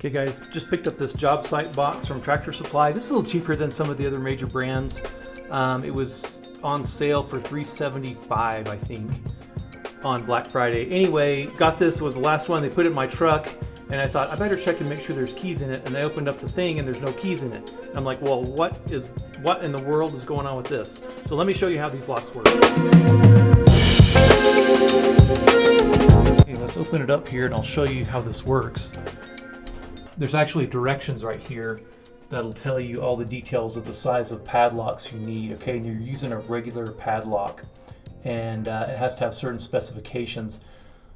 Okay guys, just picked up this JobSITE box from Tractor Supply. This is a little cheaper than some of the other major brands. It was on sale for $3.75, I think, on Black Friday. Anyway, got this, was the last one. They put it in my truck, and I thought I better check and make sure there's keys in it. And I opened up the thing, and there's no keys in it. I'm like, well, what in the world is going on with this? So let me show you how these locks work. Okay, let's open it up here, and I'll show you how this works. There's actually directions right here that'll tell you all the details of the size of padlocks you need. Okay, and you're using a regular padlock, and it has to have certain specifications.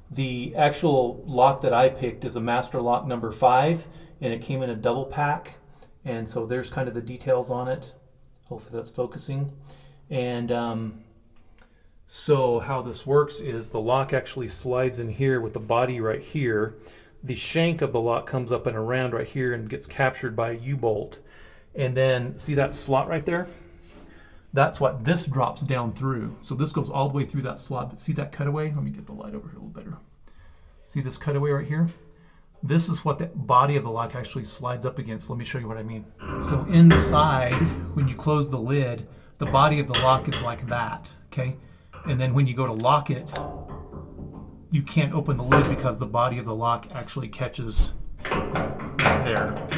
The actual lock that I picked is a master lock number 5, and it came in a double pack, and so there's kind of the details on it. Hopefully that's focusing. And so how this works is the lock actually slides in here with the body right here. The shank of the lock comes up and around right here and gets captured by a U-bolt. And then see that slot right there? That's what this drops down through. So this goes all the way through that slot. But see that cutaway? Let me get the light over here a little better. See this cutaway right here? This is what the body of the lock actually slides up against. Let me show you what I mean. So inside, when you close the lid, the body of the lock is like that, okay? And then when you go to lock it, you can't open the lid because the body of the lock actually catches right there.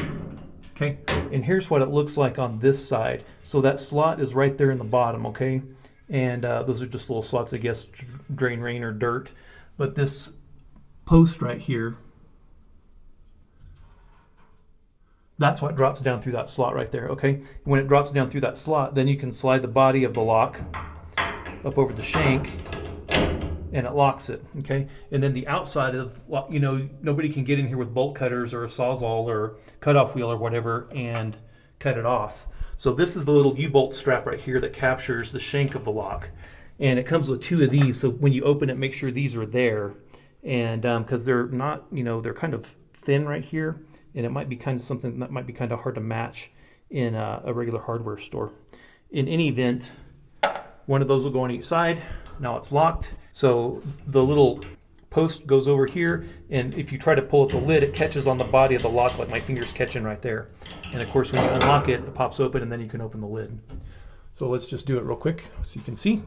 Okay, and here's what it looks like on this side. So that slot is right there in the bottom, okay? And those are just little slots, I guess, to drain rain or dirt. But this post right here, that's what drops down through that slot right there, okay? When it drops down through that slot, then you can slide the body of the lock up over the shank, and it locks it, okay? And then the outside of, you know, nobody can get in here with bolt cutters or a sawzall or cutoff wheel or whatever and cut it off. So this is the little U-bolt strap right here that captures the shank of the lock. And it comes with 2 of these, so when you open it, make sure these are there. And because they're not, you know, they're kind of thin right here, and it might be kind of something that might be kind of hard to match in a regular hardware store. In any event, one of those will go on each side. Now it's locked. So the little post goes over here, and if you try to pull at the lid, it catches on the body of the lock like my finger's catching right there. And of course, when you unlock it, it pops open, and then you can open the lid. So let's just do it real quick so you can see.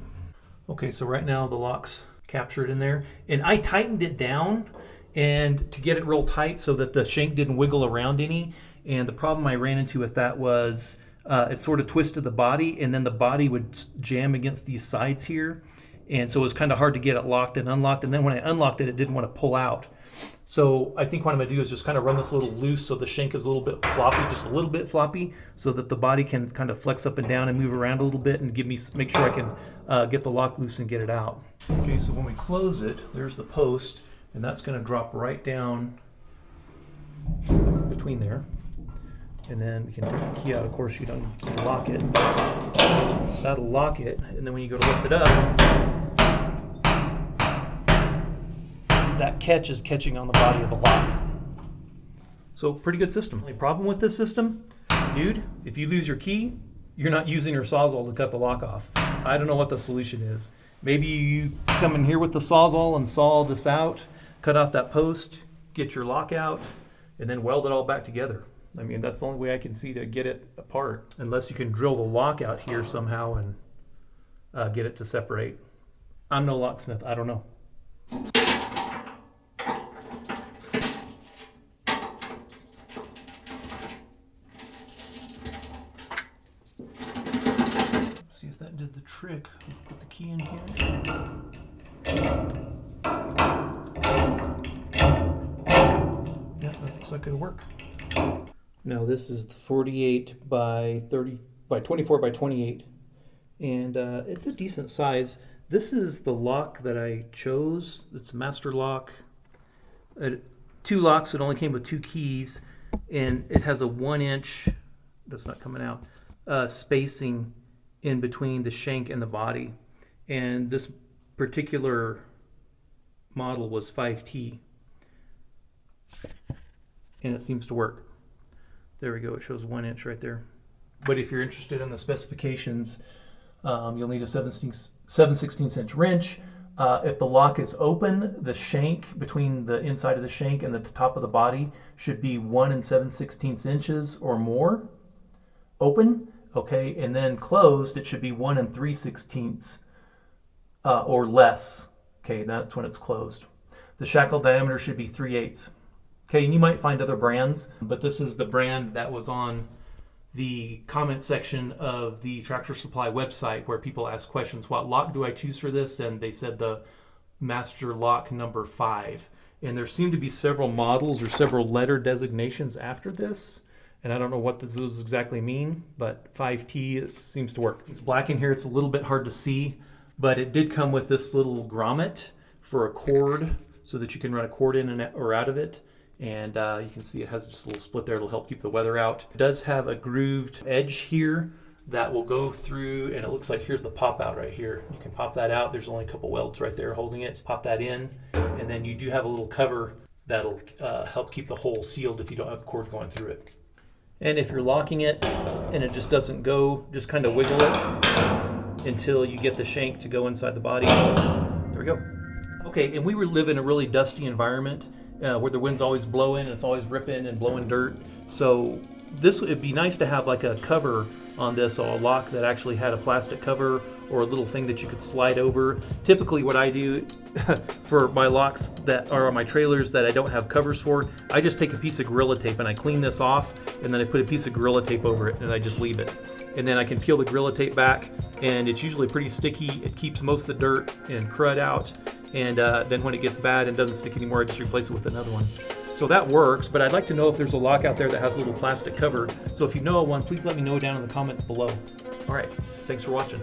Okay, so right now the lock's captured in there. And I tightened it down and to get it real tight so that the shank didn't wiggle around any. And the problem I ran into with that was it sort of twisted the body, and then the body would jam against these sides here. And so it was kind of hard to get it locked and unlocked. And then when I unlocked it, it didn't want to pull out. So I think what I'm going to do is just kind of run this a little loose so the shank is a little bit floppy, just a little bit floppy, so that the body can kind of flex up and down and move around a little bit and make sure I can get the lock loose and get it out. Okay, so when we close it, there's the post, and that's going to drop right down between there. And then we can take the key out. Of course, you don't need the key to lock it. That'll lock it. And then when you go to lift it up, that catch is catching on the body of the lock. So pretty good system. The problem with this system, dude, if you lose your key, you're not using your sawzall to cut the lock off. I don't know what the solution is. Maybe you come in here with the sawzall and saw this out, cut off that post, get your lock out, and then weld it all back together. I mean, that's the only way I can see to get it apart, unless you can drill the lock out here somehow and get it to separate. I'm no locksmith, I don't know. See if that did the trick. Put the key in here. Yeah, that looks like it'll work. Now this is the 48 by 24 by 28, and it's a decent size. This is the lock that I chose. It's a master lock. 2 locks. It only came with 2 keys, and it has a 1-inch. That's not coming out. Spacing in between the shank and the body, and this particular model was 5T, and it seems to work. There we go, it shows 1 inch right there. But if you're interested in the specifications, you'll need a 7/16 inch wrench, If the lock is open, the shank between the inside of the shank and the top of the body should be 1 7/16 inches or more open. Okay, and then closed, it should be 1 3/16 or less. Okay, that's when it's closed. The shackle diameter should be 3/8. Okay, and you might find other brands, but this is the brand that was on the comment section of the Tractor Supply website where people ask questions. What lock do I choose for this? And they said the Master Lock number 5. And there seem to be several models or several letter designations after this. And I don't know what those exactly mean, but 5T seems to work. It's black in here. It's a little bit hard to see, but it did come with this little grommet for a cord so that you can run a cord in and or out of it. And you can see it has just a little split there. It'll help keep the weather out. It does have a grooved edge here that will go through, and it looks like here's the pop out right here. You can pop that out. There's only a couple welds right there holding it. Pop that in, and then you do have a little cover that'll help keep the hole sealed if you don't have cord going through it. And if you're locking it and it just doesn't go, just kind of wiggle it until you get the shank to go inside the body. There we go. Okay, and we live in a really dusty environment where the wind's always blowing and it's always ripping and blowing dirt. So it'd be nice to have like a cover on this, or a lock that actually had a plastic cover or a little thing that you could slide over. Typically what I do for my locks that are on my trailers that I don't have covers for, I just take a piece of Gorilla Tape and I clean this off, and then I put a piece of Gorilla Tape over it and I just leave it. And then I can peel the Gorilla Tape back, and it's usually pretty sticky. It keeps most of the dirt and crud out. And then when it gets bad and doesn't stick anymore, I just replace it with another one. So that works, but I'd like to know if there's a lock out there that has a little plastic cover. So if you know of one, please let me know down in the comments below. All right, thanks for watching.